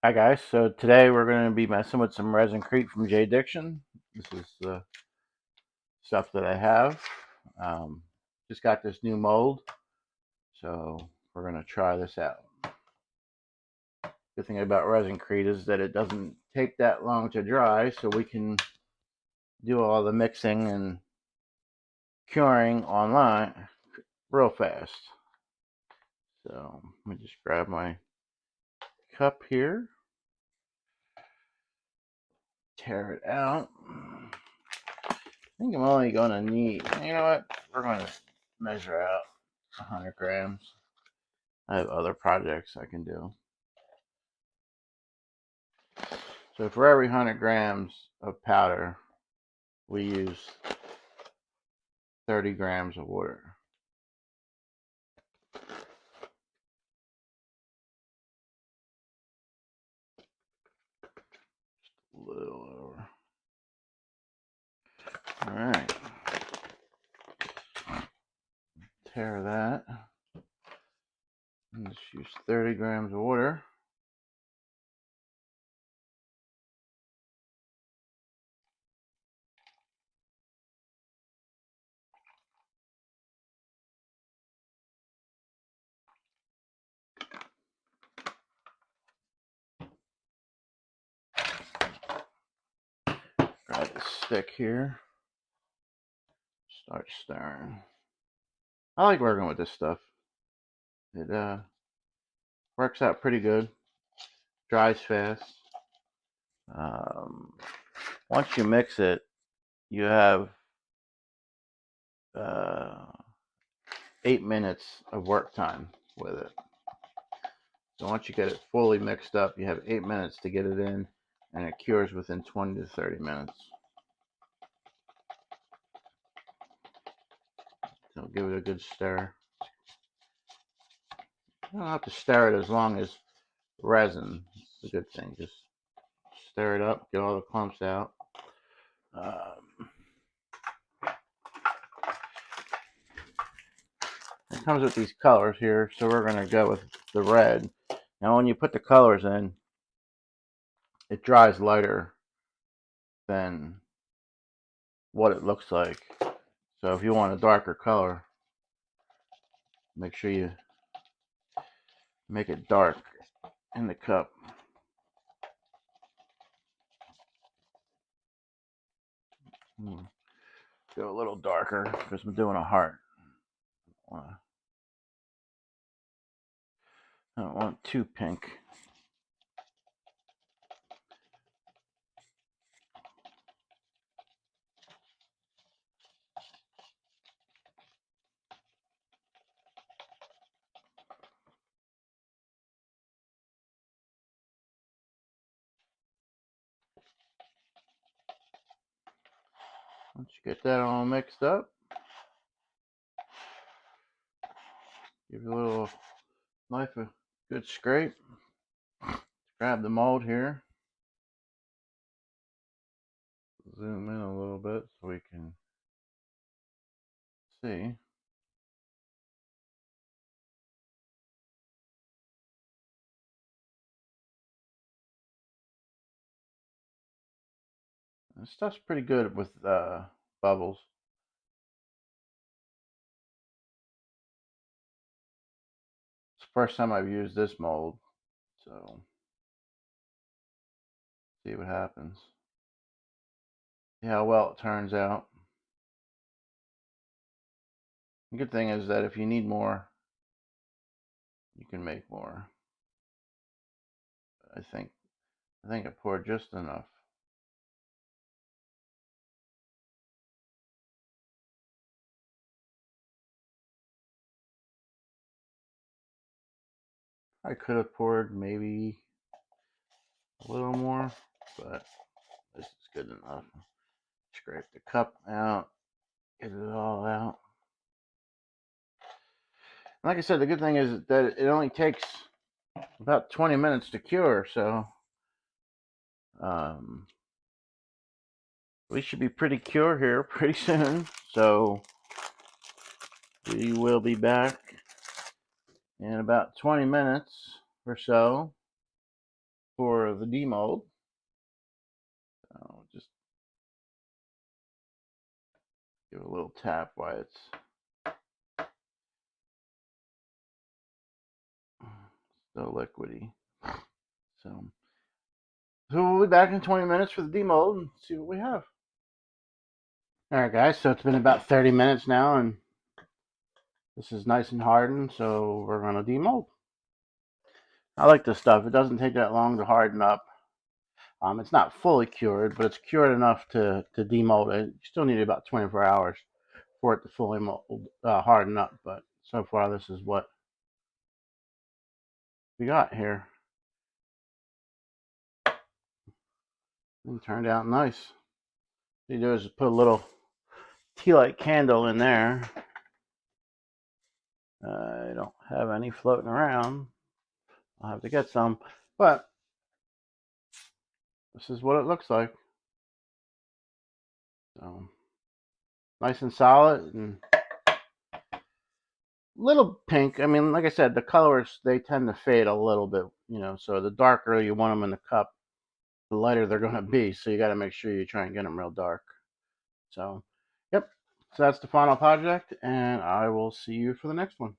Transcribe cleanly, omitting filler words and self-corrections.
Hi guys, so today we're going to be messing with some ResinCrete from J Diction. This is the stuff that I have. Um, just got this new mold, so we're going to try this out. Good thing about ResinCrete is that it doesn't take that long to dry, so we can do all the mixing and curing online real fast. So let me just grab my cup here, tear it out. I think I'm only going to need, you know what, we're going to measure out 100 grams. I have other projects I can do. So for every 100 grams of powder, we use 30 grams of water. A little over. All right. Tear that. And just use 30 grams of water. Grab the stick here. Start stirring. I like working with this stuff. It works out pretty good. Dries fast. Once you mix it, you have 8 minutes of work time with it. So once you get it fully mixed up, you have 8 minutes to get it in, and it cures within 20 to 30 minutes. So give it a good stir. You don't have to stir it as long as resin. It's a good thing. Just stir it up, get all the clumps out. It comes with these colors here, so we're going to go with the red. Now when you put the colors in, it dries lighter than what it looks like. So if you want a darker color, make sure you make it dark in the cup. Go a little darker because I'm doing a heart. I don't want too pink. Once you get that all mixed up, give your little knife a good scrape. Grab the mold here. Zoom in a little bit so we can see. This stuff's pretty good with bubbles. It's the first time I've used this mold, so see what happens. See how well it turns out. The good thing is that if you need more, you can make more. I think I poured just enough. I could have poured maybe a little more, but this is good enough. Scrape the cup out, get it all out. Like I said, the good thing is that it only takes about 20 minutes to cure, so we should be pretty cured here pretty soon. So we will be back in about 20 minutes or so for the demold. So just give it a little tap while it's still liquidy. So we'll be back in 20 minutes for the demold and see what we have. All right, guys, so it's been about 30 minutes now, and this is nice and hardened, so we're going to demold. I like this stuff. It doesn't take that long to harden up. It's not fully cured, but it's cured enough to demold it. You still need about 24 hours for it to fully harden up, but so far this is what we got here. It turned out nice. What you do is put a little tea light candle in there. I don't have any floating around. I'll have to get some, but this is what it looks like. So nice and solid and little pink. I mean, like I said, the colors, they tend to fade a little bit, so the darker you want them in the cup, the lighter they're going to be. So you got to make sure you try and get them real dark. So, yep. So that's the final project, and I will see you for the next one.